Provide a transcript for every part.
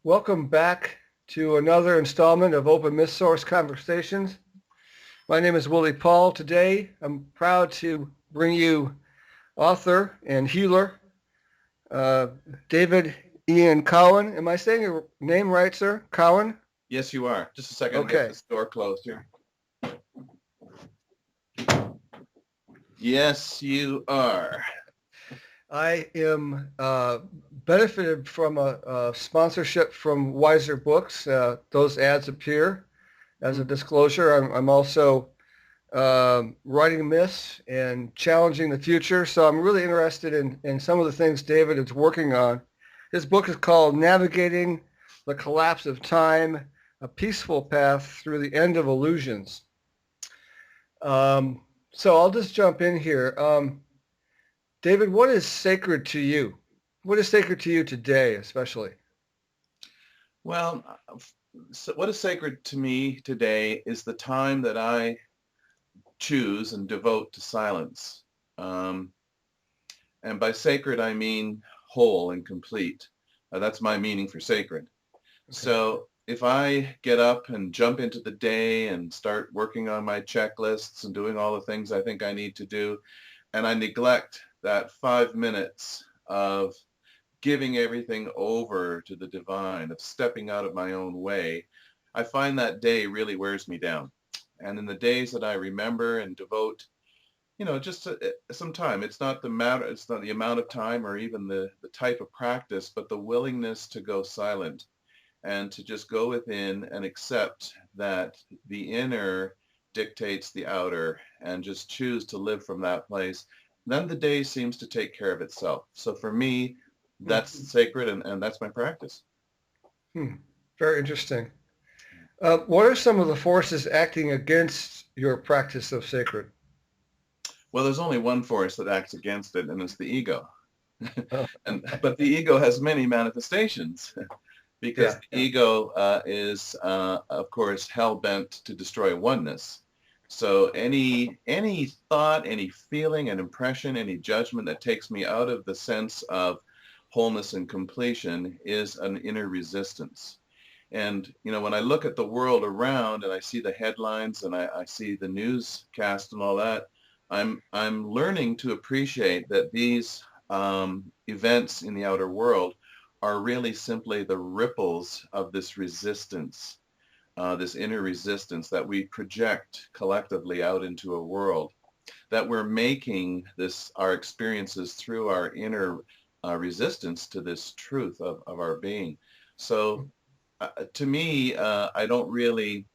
Welcome back to another installment of Open Myth Source Conversations. My name is Willi Paul. Today, I'm proud to bring you author and healer, David Ian Cowan. Am I saying your name right, sir? Cowan? Yes, you are. Just a second, Okay. get this door closed here. Yes, you are. I am benefited from a sponsorship from Wiser Books. Those ads appear as a disclosure. I'm also writing myths and challenging the future. So I'm really interested in some of the things David is working on. His book is called Navigating the Collapse of Time, A Peaceful Path Through the End of Illusions. So I'll just jump in here. David, what is sacred to you? What is sacred to you today, especially? Well, what is sacred to me today is the time that I choose and devote to silence. And by sacred, I mean whole and complete. That's my meaning for sacred. Okay. So if I get up and jump into the day and start working on my checklists and doing all the things I think I need to do, and I neglect that 5 minutes of giving everything over to the divine, of stepping out of my own way, I find that day really wears me down. And in the days that I remember and devote, just some time, it's not the amount of time or even the type of practice, but the willingness to go silent and to just go within and accept that the inner dictates the outer and just choose to live from that place, then the day seems to take care of itself. So for me, that's sacred, and that's my practice. Very interesting. What are some of the forces acting against your practice of sacred? Well, there's only one force that acts against it, and it's the ego. But the ego has many manifestations because the ego is, of course, hell-bent to destroy oneness. So any thought, any feeling, an impression, any judgment that takes me out of the sense of wholeness and completion is an inner resistance. And, when I look at the world around and I see the headlines and I see the newscast and all that, I'm learning to appreciate that these events in the outer world are really simply the ripples of this resistance, this inner resistance that we project collectively out into a world, that we're making our experiences through our inner resistance to this truth of our being. So to me, I don't really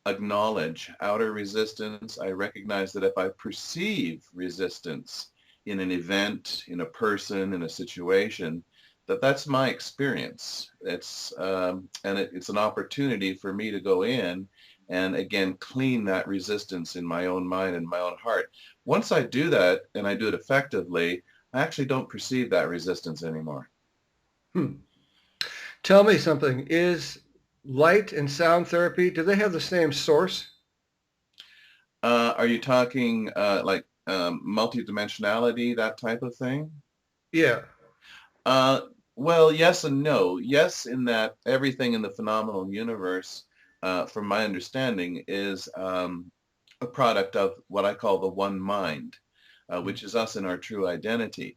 acknowledge outer resistance. I recognize that if I perceive resistance in an event, in a person, in a situation, that's my experience. It's it's an opportunity for me to go in and again clean that resistance in my own mind and my own heart. Once I do that and I do it effectively, I actually don't perceive that resistance anymore. Tell me something. Is light and sound therapy, do they have the same source? Are you talking like multidimensionality, that type of thing? Yeah. Well, yes and no. Yes, in that everything in the phenomenal universe, from my understanding, is a product of what I call the one mind, which is us in our true identity.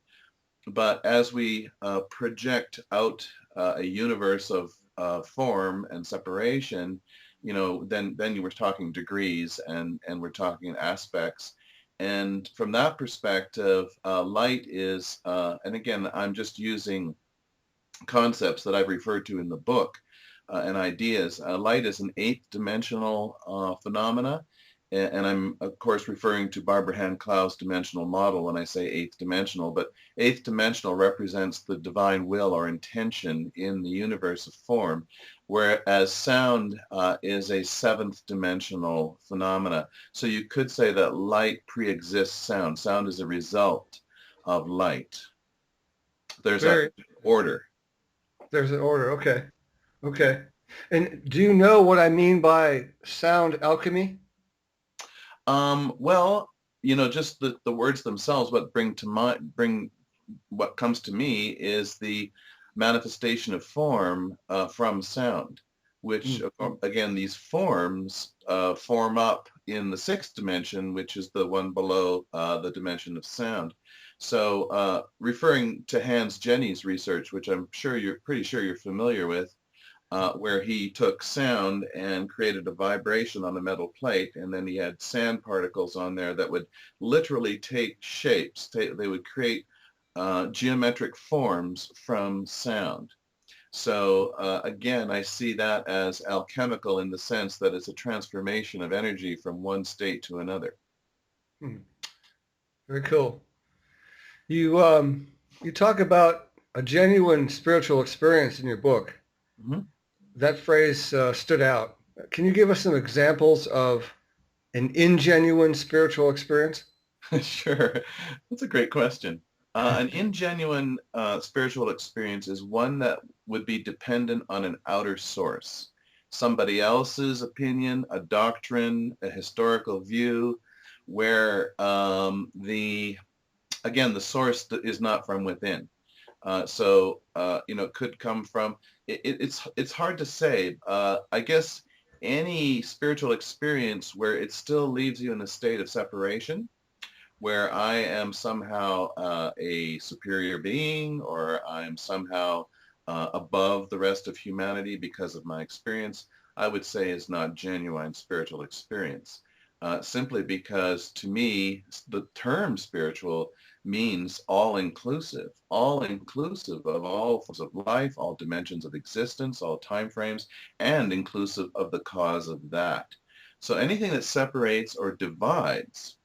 But as we project out a universe of form and separation, then you were talking degrees and we're talking aspects. And from that perspective, light is, and again, I'm just using concepts that I've referred to in the book and ideas. Light is an eighth dimensional phenomena. And I'm, of course, referring to Barbara Hand Clow's dimensional model when I say eighth dimensional, but eighth dimensional represents the divine will or intention in the universe of form, whereas sound is a seventh dimensional phenomena. So you could say that light pre-exists sound. Sound is a result of light. There's an order. There's an order. Okay. Okay. And do you know what I mean by sound alchemy? Well, just the words themselves, what comes to me is the manifestation of form from sound, which again, these forms form up in the sixth dimension, which is the one below the dimension of sound. So referring to Hans Jenny's research, which I'm sure pretty sure you're familiar with, where he took sound and created a vibration on a metal plate, and then he had sand particles on there that would literally take shapes. They would create geometric forms from sound. So again, I see that as alchemical in the sense that it's a transformation of energy from one state to another. Very cool. You talk about a genuine spiritual experience in your book. Mm-hmm. That phrase stood out. Can you give us some examples of an ingenuine spiritual experience? Sure. That's a great question. An ingenuine spiritual experience is one that would be dependent on an outer source, somebody else's opinion, a doctrine, a historical view, where the source is not from within. It could come from, it's hard to say. I guess any spiritual experience where it still leaves you in a state of separation, where I am somehow a superior being, or I'm somehow above the rest of humanity because of my experience, I would say is not genuine spiritual experience. Simply because to me, the term spiritual means all-inclusive of all forms of life, all dimensions of existence, all time frames, and inclusive of the cause of that. So anything that separates or divides,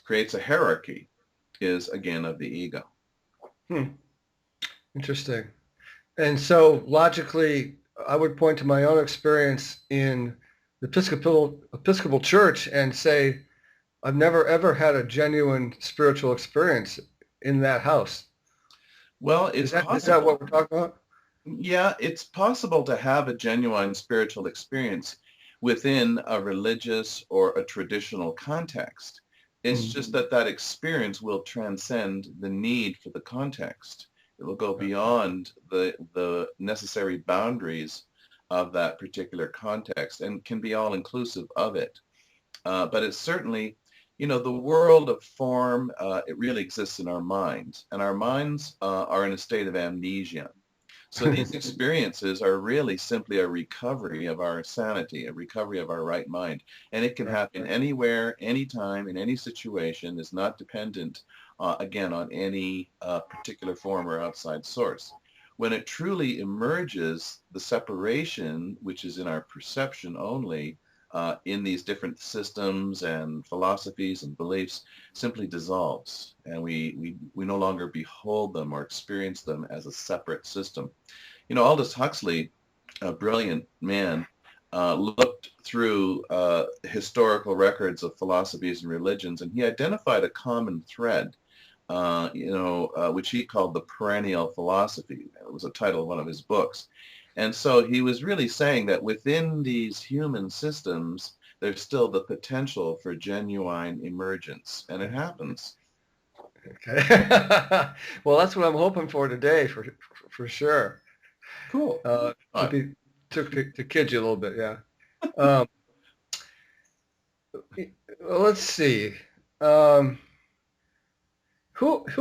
creates a hierarchy, is again of the ego. Interesting. And so logically, I would point to my own experience in the Episcopal Church and say, I've never ever had a genuine spiritual experience in that house. Well, is that what we're talking about? Yeah, it's possible to have a genuine spiritual experience within a religious or a traditional context. It's just that experience will transcend the need for the context. It will go beyond the necessary boundaries of that particular context and can be all inclusive of it. But it's certainly, the world of form, it really exists in our minds, and our minds are in a state of amnesia. So these experiences are really simply a recovery of our sanity, a recovery of our right mind. And it can happen anywhere, anytime, in any situation, is not dependent, again, on any particular form or outside source. When it truly emerges, the separation, which is in our perception only, in these different systems and philosophies and beliefs, simply dissolves, and we no longer behold them or experience them as a separate system. Aldous Huxley, a brilliant man, looked through historical records of philosophies and religions, and he identified a common thread, which he called the perennial philosophy. It was a title of one of his books. And so he was really saying that within these human systems, there's still the potential for genuine emergence, and it happens. Okay. Well, that's what I'm hoping for today, for sure. Cool. To kid you a little bit, yeah. Let's see. Who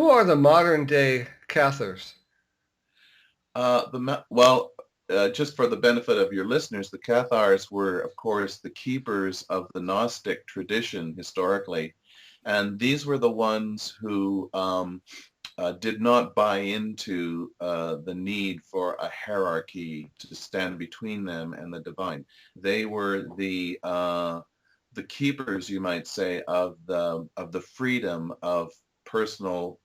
are the modern day Cathars? Just for the benefit of your listeners, the Cathars were, of course, the keepers of the Gnostic tradition historically. And these were the ones who did not buy into the need for a hierarchy to stand between them and the divine. They were the keepers, you might say, of the freedom of personal,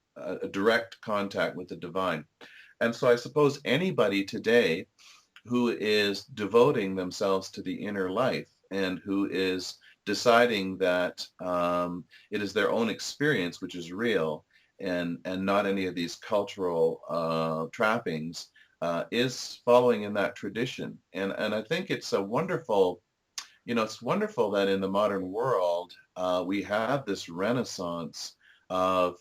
direct contact with the divine. And so I suppose anybody today who is devoting themselves to the inner life and who is deciding that it is their own experience which is real and not any of these cultural trappings, is following in that tradition. And I think it's a wonderful, it's wonderful that in the modern world we have this renaissance of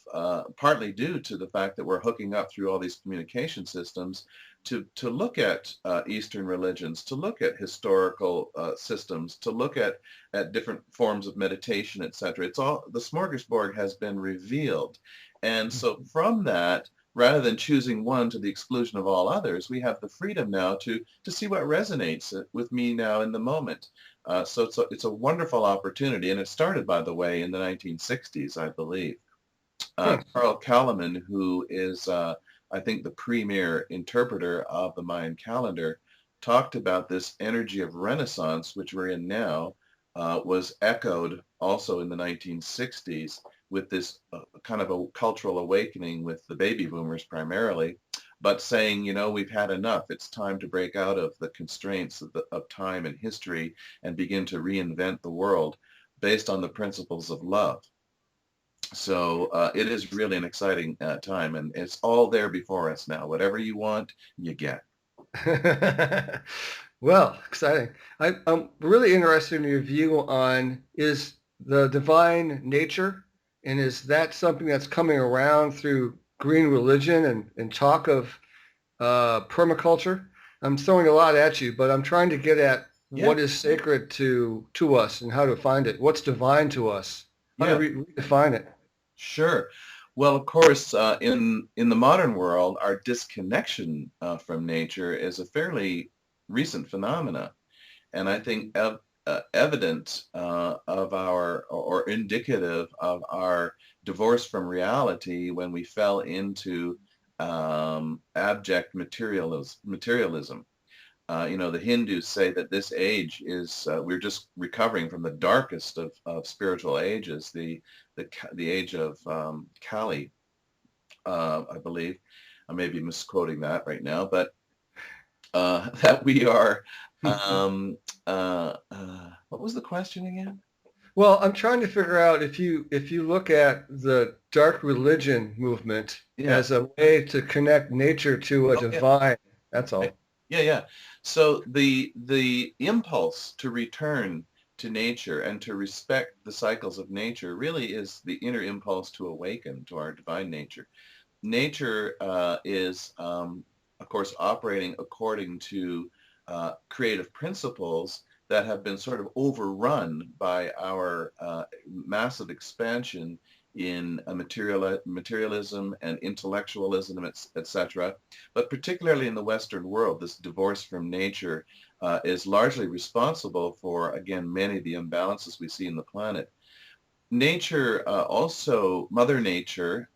partly due to the fact that we're hooking up through all these communication systems, to look at Eastern religions, to look at historical systems, to look at different forms of meditation, etc. It's all, the smorgasbord has been revealed. And so from that, rather than choosing one to the exclusion of all others, we have the freedom now to see what resonates with me now in the moment. So it's a wonderful opportunity, and it started, by the way, in the 1960s, I believe. Carl Kalaman, who is, I think, the premier interpreter of the Mayan calendar, talked about this energy of Renaissance, which we're in now, was echoed also in the 1960s with this kind of a cultural awakening with the baby boomers primarily, but saying, you know, we've had enough. It's time to break out of the constraints of time and history and begin to reinvent the world based on the principles of love. So it is really an exciting time, and it's all there before us now. Whatever you want, you get. Well, exciting. I'm really interested in your view on, is the divine nature, and is that something that's coming around through green religion and talk of permaculture? I'm throwing a lot at you, but I'm trying to get at Yeah, what is sacred to us and how to find it. What's divine to us? How to yeah, redefine it? sure. Well, of course, in the modern world, our disconnection from nature is a fairly recent phenomena, and I think evident of our, or indicative of our divorce from reality when we fell into abject materialism. You know, the Hindus say that this age is, we're just recovering from the darkest of spiritual ages, the age of Kali, I believe. I may be misquoting that right now, but that we are, what was the question again? Well, I'm trying to figure out if you look at the dark religion movement Yeah. as a way to connect nature to a Oh, yeah. divine. That's Right. all. Yeah, yeah. So the impulse to return to nature and to respect the cycles of nature really is the inner impulse to awaken to our divine nature. Nature is, of course, operating according to creative principles that have been sort of overrun by our massive expansion in materialism and intellectualism, etc. But particularly in the Western world, this divorce from nature is largely responsible for, again, many of the imbalances we see in the planet. Nature, also Mother Nature,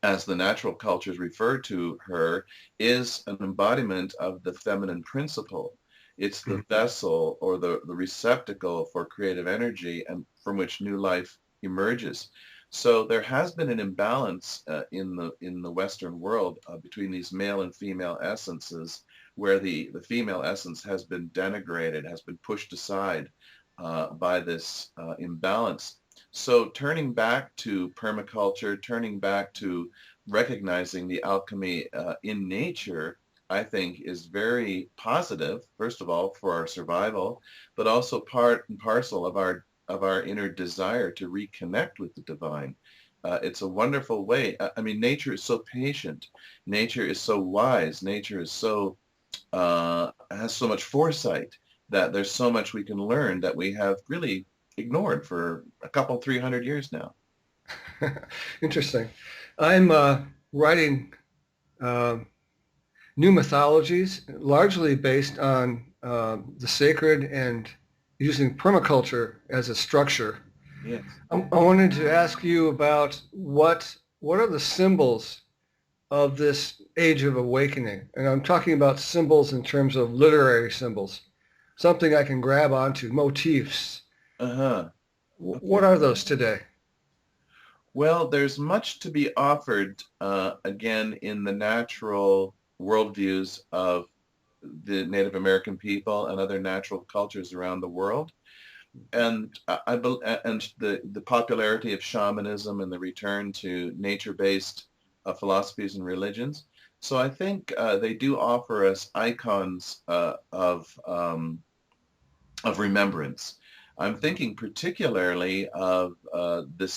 as the natural cultures refer to her, is an embodiment of the feminine principle. It's the vessel or the receptacle for creative energy and from which new life emerges. So there has been an imbalance in the Western world between these male and female essences, where the female essence has been denigrated, has been pushed aside by this imbalance. So turning back to permaculture, turning back to recognizing the alchemy in nature, I think is very positive, first of all, for our survival, but also part and parcel of our inner desire to reconnect with the divine. It's a wonderful way. I mean, nature is so patient. Nature is so wise. Nature is so has so much foresight that there's so much we can learn that we have really ignored for a couple, 300 years now. Interesting. I'm writing uh, new mythologies, largely based on the sacred and using permaculture as a structure. Yes. I wanted to ask you about what are the symbols of this age of awakening? And I'm talking about symbols in terms of literary symbols, something I can grab onto, motifs. Uh-huh. What Okay. are those today? Well, there's much to be offered, again, in the natural worldviews of the Native American people and other natural cultures around the world. And and the popularity of shamanism and the return to nature-based philosophies and religions. So I think they do offer us icons of remembrance. I'm thinking particularly of the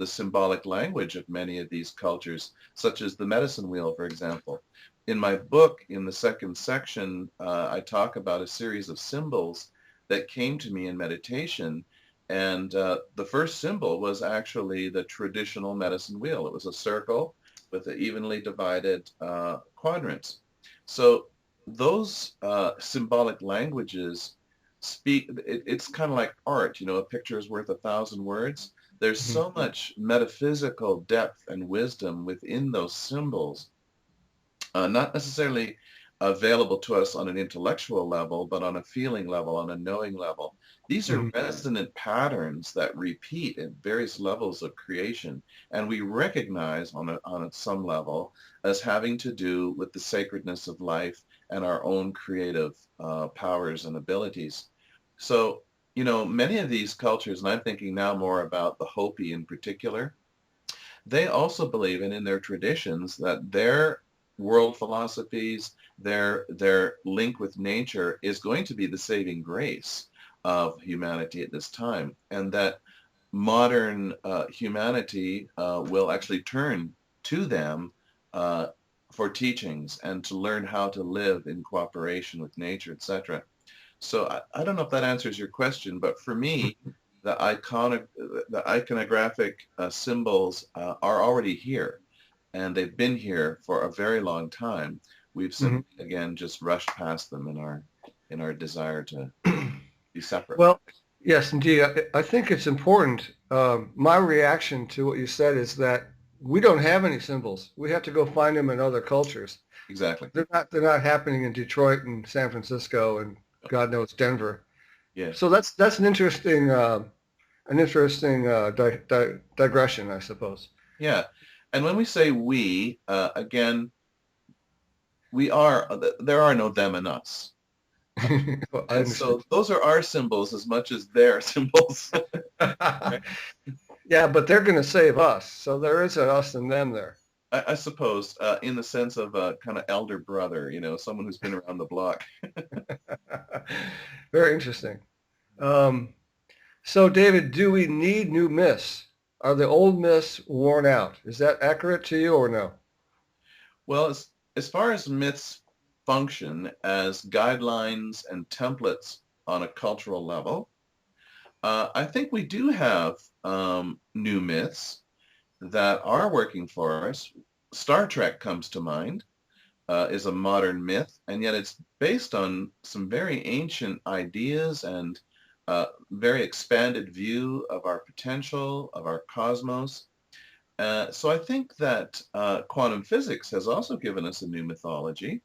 symbolic language of many of these cultures, such as the medicine wheel, for example. in my book, in the second section, I talk about a series of symbols that came to me in meditation. And the first symbol was actually the traditional medicine wheel. It was a circle with the evenly divided quadrants. So those symbolic languages speak, it's kind of like art, a picture is worth 1,000 words. There's so much metaphysical depth and wisdom within those symbols, not necessarily available to us on an intellectual level, but on a feeling level, on a knowing level. These are resonant patterns that repeat at various levels of creation, and we recognize on some level as having to do with the sacredness of life and our own creative powers and abilities. So, many of these cultures, and I'm thinking now more about the Hopi in particular, they also believe in their traditions that their world philosophies, their link with nature is going to be the saving grace of humanity at this time, and that modern humanity will actually turn to them for teachings and to learn how to live in cooperation with nature, etc. So I don't know if that answers your question, but for me, the iconographic symbols are already here, and they've been here for a very long time. We've simply, again, just rushed past them in our desire to be separate. Well, yes, indeed. I think it's important. My reaction to what you said is that we don't have any symbols. We have to go find them in other cultures. Exactly. They're not happening in Detroit and San Francisco and God knows Denver. Yes. So that's an interesting digression, I suppose. Yeah. And when we say we, again, there are no them and us. Well, I And understand. so those are our symbols as much as their symbols. Right? Yeah, but they're going to save us. So there is an us and them there. I suppose, in the sense of a kind of elder brother, someone who's been around the block. Very interesting. Um, so, David, do we need new myths? Are the old myths worn out? Is that accurate to you or no? Well, as far as myths function as guidelines and templates on a cultural level, I think we do have new myths that are working for us. Star Trek comes to mind, is a modern myth, and yet it's based on some very ancient ideas and very expanded view of our potential, of our cosmos. So I think that quantum physics has also given us a new mythology.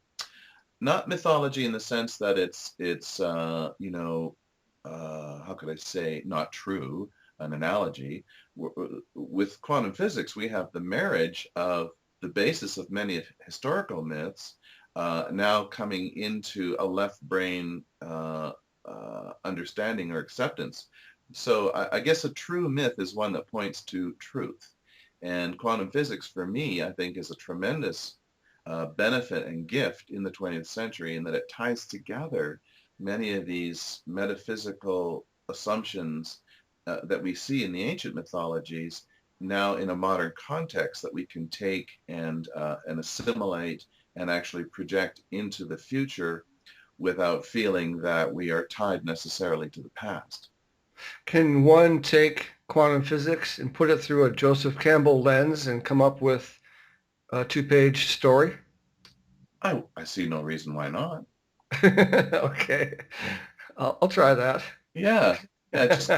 Not mythology in the sense that it's how could I say, not true, an analogy. With quantum physics, we have the marriage of the basis of many historical myths now coming into a left brain understanding or acceptance. So I guess a true myth is one that points to truth. And quantum physics, for me, I think is a tremendous benefit and gift in the 20th century in that it ties together many of these metaphysical assumptions that we see in the ancient mythologies now in a modern context that we can take and assimilate and actually project into the future without feeling that we are tied necessarily to the past. Can one take quantum physics and put it through a Joseph Campbell lens and come up with a two-page story? I see no reason why not. Okay, I'll try that. Yeah, yeah, just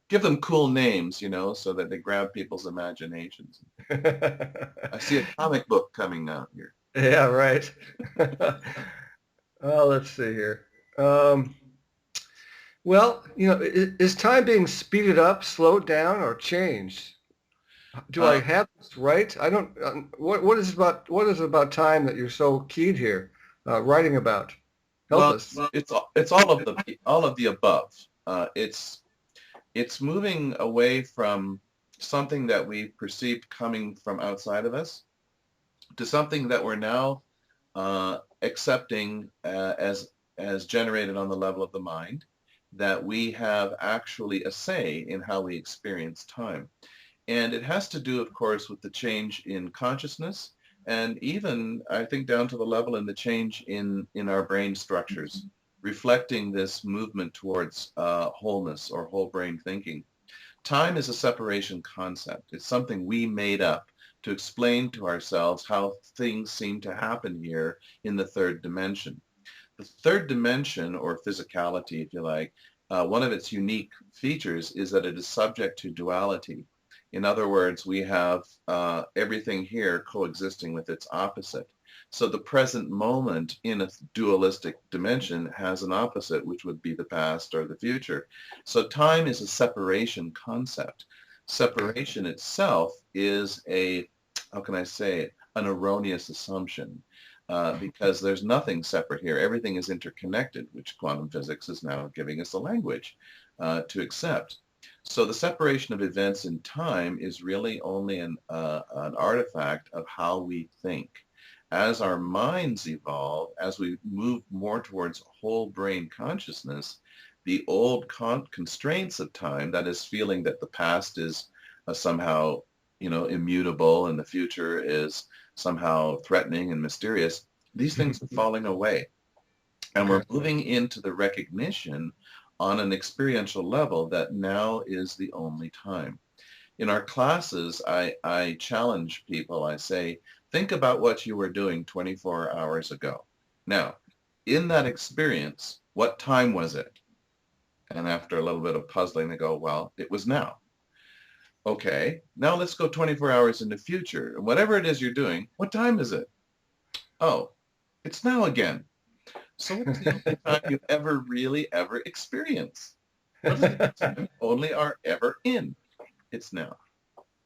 give them cool names, so that they grab people's imaginations. I see a comic book coming out here. Yeah, right. Let's see here. Well, is time being speeded up, slowed down, or changed? Do I Uh, have this right? I don't. What is it about time that you're so keen here, writing about? Help well, us. it's all of the above. It's moving away from something that we perceived coming from outside of us to something that we're now accepting as generated on the level of the mind, that we have actually a say in how we experience time. And it has to do, of course, with the change in consciousness and even I think down to the level and the change in our brain structures, reflecting this movement towards wholeness or whole brain thinking. Time is a separation concept. It's something we made up to explain to ourselves how things seem to happen here in the third dimension. The third dimension, or physicality, if you like, one of its unique features is that it is subject to duality. In other words, we have everything here coexisting with its opposite. So the present moment in a dualistic dimension has an opposite, which would be the past or the future. So time is a separation concept. Separation itself is a, how can I say it, an erroneous assumption. Because there's nothing separate here. Everything is interconnected, which quantum physics is now giving us a language to accept. So the separation of events in time is really only an artifact of how we think. As our minds evolve, as we move more towards whole brain consciousness, the old constraints of time, that is feeling that the past is somehow, immutable and the future is somehow threatening and mysterious, these things are falling away. And we're moving into the recognition on an experiential level that now is the only time. In our classes, I challenge people. I say, think about what you were doing 24 hours ago. Now, in that experience, what time was it? And after a little bit of puzzling, they go, well, it was now. Okay, now let's go 24 hours in the future. And whatever it is you're doing, what time is it? Oh, it's now again. So what's the only time you ever really ever experience? What is the time only are ever in? It's now.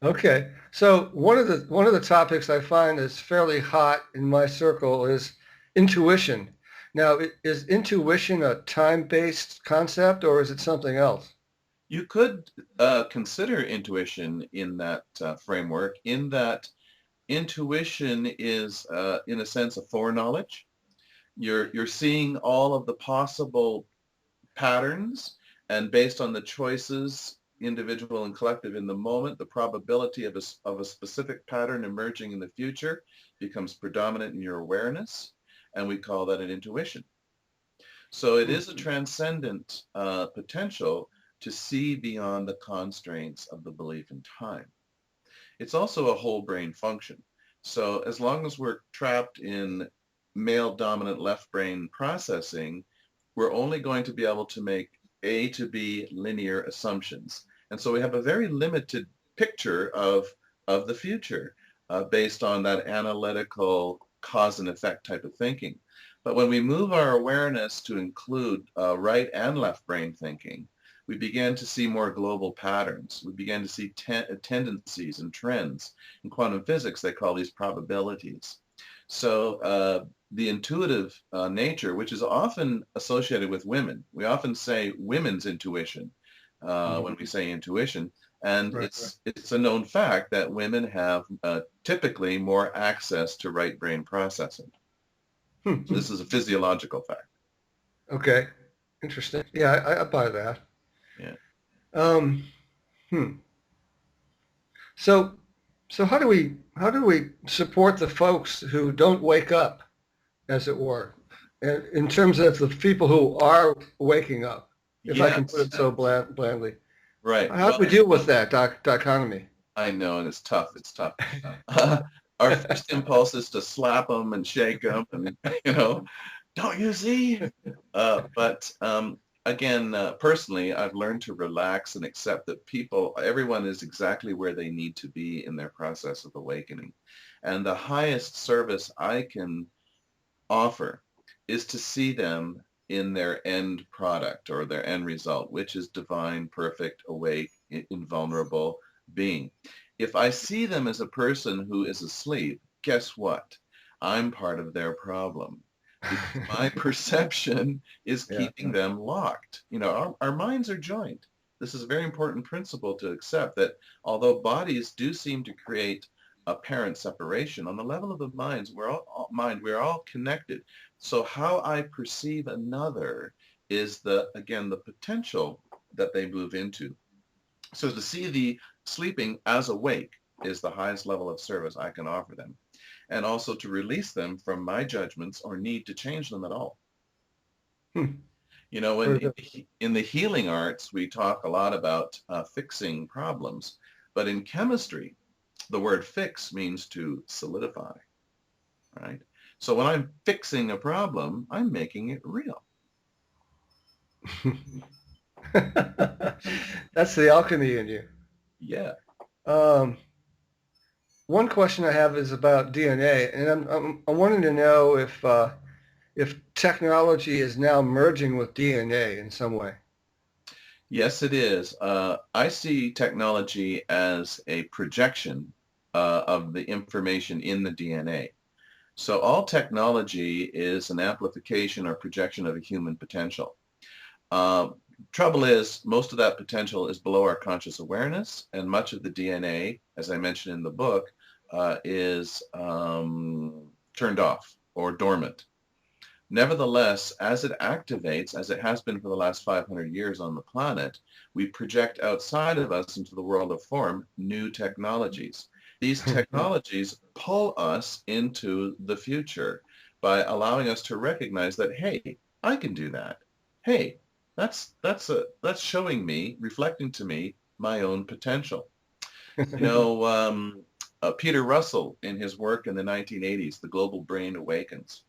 Okay, so one of the topics I find is fairly hot in my circle is intuition. Now, is intuition a time-based concept or is it something else? You could consider intuition in that framework, in that intuition is, in a sense, a foreknowledge. You're seeing all of the possible patterns, and based on the choices, individual and collective in the moment, the probability of a specific pattern emerging in the future becomes predominant in your awareness, and we call that an intuition. So it is a transcendent potential to see beyond the constraints of the belief in time. It's also a whole brain function. So as long as we're trapped in male dominant left brain processing, we're only going to be able to make A to B linear assumptions. And so we have a very limited picture of the future based on that analytical cause and effect type of thinking. But when we move our awareness to include right and left brain thinking, we began to see more global patterns. We began to see tendencies and trends. In quantum physics, they call these probabilities. So the intuitive nature, which is often associated with women, we often say women's intuition when we say intuition, and Right, it's a known fact that women have typically more access to right brain processing. right. So this is a physiological fact. Okay, interesting. Yeah, I buy that. Yeah. Um, hmm. So, so how do we support the folks who don't wake up, as it were, and in terms of the people who are waking up, if I can put Yes. it so blandly? Right. How do Well, we deal with that dichotomy? I know, and it's tough. It's tough. Our first impulse is to slap them and shake them, and don't you see? But again, personally, I've learned to relax and accept that everyone is exactly where they need to be in their process of awakening. And the highest service I can offer is to see them in their end product or their end result, which is divine, perfect, awake, invulnerable being. If I see them as a person who is asleep, guess what? I'm part of their problem because my perception is Yeah. keeping them locked. Our minds are joined. This is a very important principle to accept, that although bodies do seem to create apparent separation, on the level of the minds, we're all connected. So how I perceive another is again the potential that they move into. So to see the sleeping as awake is the highest level of service I can offer them. and also to release them from my judgments or need to change them at all. Hmm. You know, Very in, good. in the healing arts, we talk a lot about fixing problems, but in chemistry, the word fix means to solidify, right? So when I'm fixing a problem, I'm making it real. That's the alchemy in you. Yeah. Um, One question I have is about DNA, and I'm wanting to know if technology is now merging with DNA in some way. Yes, it is. I see technology as a projection of the information in the DNA. So all technology is an amplification or projection of a human potential. Uh, Trouble is, most of that potential is below our conscious awareness, and much of the DNA, as I mentioned in the book, is turned off or dormant. Nevertheless, as it activates, as it has been for the last 500 years on the planet, we project outside of us into the world of form new technologies. These technologies pull us into the future by allowing us to recognize that, hey, I can do that. Hey, that's showing me, reflecting to me my own potential. You know, Peter Russell, in his work in the 1980s, The Global Brain Awakens,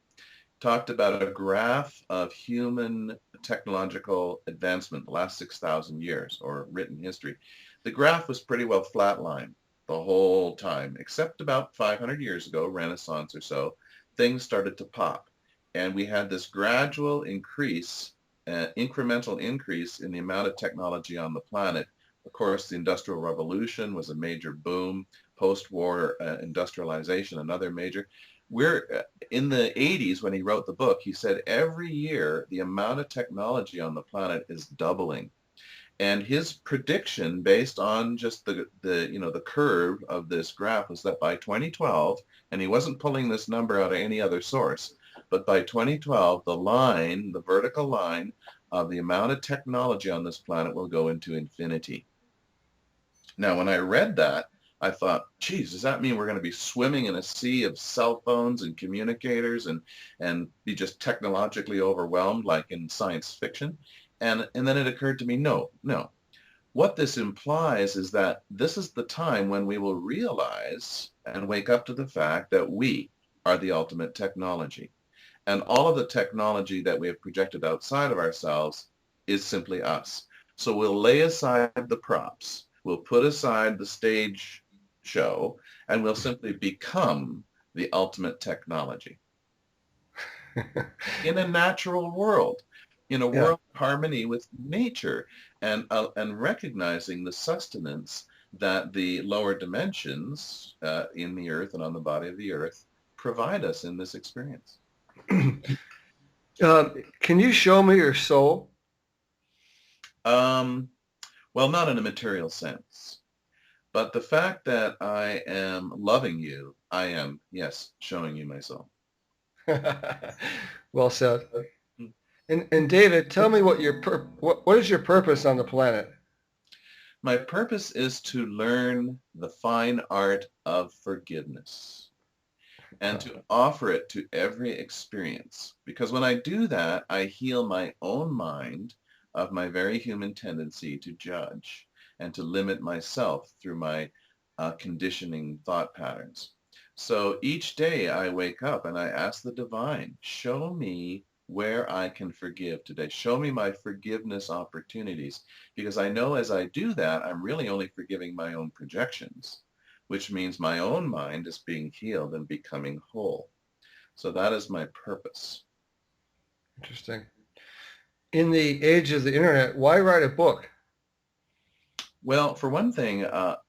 talked about a graph of human technological advancement the last 6,000 years or written history. The graph was pretty well flatlined the whole time, except about 500 years ago, Renaissance or so, things started to pop. And we had this gradual increase, incremental increase in the amount of technology on the planet. Of course, the Industrial Revolution was a major boom, post-war industrialization, another major. We're in the 80s when he wrote the book, he said every year the amount of technology on the planet is doubling. And his prediction based on just the curve of this graph was that by 2012, and he wasn't pulling this number out of any other source, but by 2012, the vertical line of the amount of technology on this planet will go into infinity. Now, when I read that, I thought, geez, does that mean we're going to be swimming in a sea of cell phones and communicators and be just technologically overwhelmed like in science fiction? And then it occurred to me, no, no. What this implies is that this is the time when we will realize and wake up to the fact that we are the ultimate technology. And all of the technology that we have projected outside of ourselves is simply us. So we'll lay aside the props, we'll put aside the stage show, and we'll simply become the ultimate technology in a natural world, in a Yeah. world of harmony with nature, and recognizing the sustenance that the lower dimensions in the earth and on the body of the earth provide us in this experience. Can you show me your soul? Um, well, not in a material sense, but the fact that I am loving you, I am, yes, showing you my soul. Well said. And David, tell me what is your purpose on the planet? My purpose is to learn the fine art of forgiveness and to offer it to every experience. Because when I do that, I heal my own mind of my very human tendency to judge and to limit myself through my conditioning thought patterns. So each day I wake up and I ask the divine, show me where I can forgive today. Show me my forgiveness opportunities. Because I know as I do that, I'm really only forgiving my own projections, which means my own mind is being healed and becoming whole. So that is my purpose. Interesting. In the age of the internet, why write a book? Well, for one thing,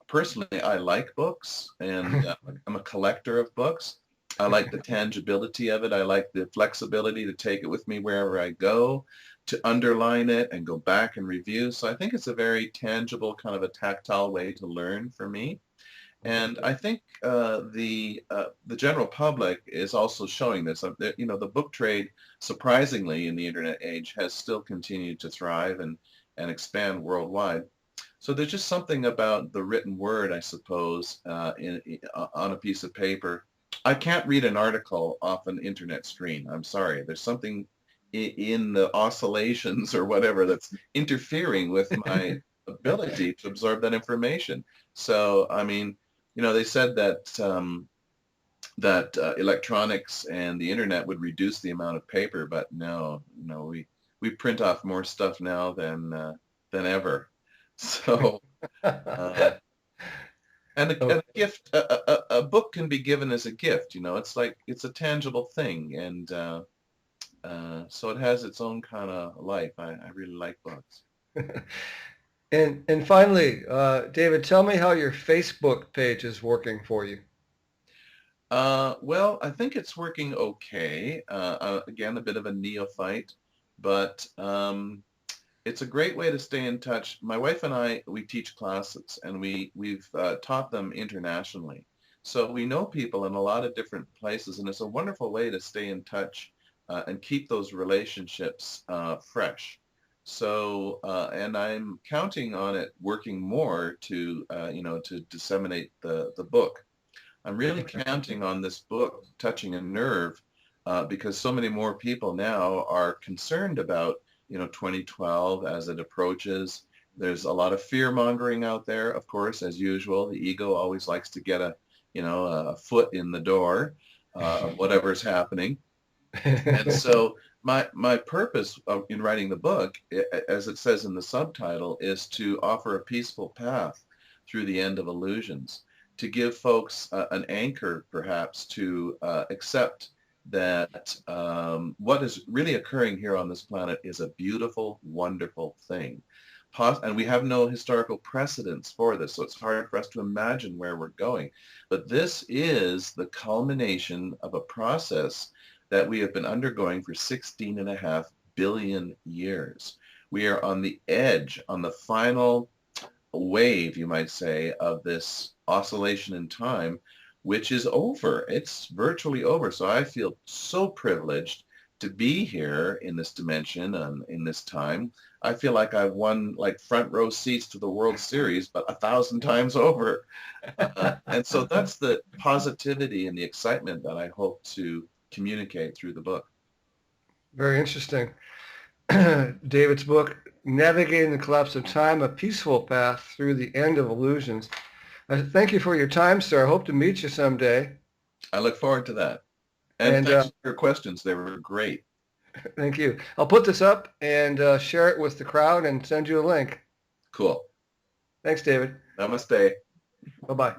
personally, I like books and I'm a collector of books. I like the tangibility of it. I like the flexibility to take it with me wherever I go, to underline it and go back and review. So I think it's a very tangible, kind of a tactile way to learn for me. And I think the general public is also showing this. You know, the book trade, surprisingly, in the internet age, has still continued to thrive and expand worldwide. So there's just something about the written word, I suppose, on a piece of paper I can't read an article off an internet screen. I'm sorry. There's something in the oscillations or whatever that's interfering with my ability to absorb that information. So, I mean, they said that electronics and the internet would reduce the amount of paper, but no, we print off more stuff now than ever. So, uh, and a gift, a book can be given as a gift. It's like it's a tangible thing, and so it has its own kind of life. I really like books. And finally, David, tell me how your Facebook page is working for you. Well, I think it's working okay. Again, a bit of a neophyte, but it's a great way to stay in touch. My wife and I, we teach classes, and we've taught them internationally. So we know people in a lot of different places, and it's a wonderful way to stay in touch and keep those relationships fresh. So, and I'm counting on it working more to disseminate the book. I'm really counting on this book touching a nerve because so many more people now are concerned about 2012 as it approaches. There's a lot of fear mongering out there, of course, as usual. The ego always likes to get a foot in the door of whatever's happening. And so my purpose in writing the book, as it says in the subtitle, is to offer a peaceful path through the end of illusions, to give folks an anchor, perhaps, to accept that what is really occurring here on this planet is a beautiful, wonderful thing. And we have no historical precedents for this, so it's hard for us to imagine where we're going. But this is the culmination of a process that we have been undergoing for 16.5 billion years. We are on the edge, on the final wave, you might say, of this oscillation in time, which is over. It's virtually over. So I feel so privileged to be here in this dimension and in this time. I feel like I've won like front row seats to the World Series, but 1,000 times over. And so that's the positivity and the excitement that I hope to communicate through the book. Very interesting. David's book, Navigating the Collapse of Time, A Peaceful Path Through the End of Illusions. Thank you for your time, sir. I hope to meet you someday. I look forward to that. And thanks for your questions. They were great. Thank you. I'll put this up and share it with the crowd and send you a link. Cool. Thanks, David. Namaste. Bye-bye.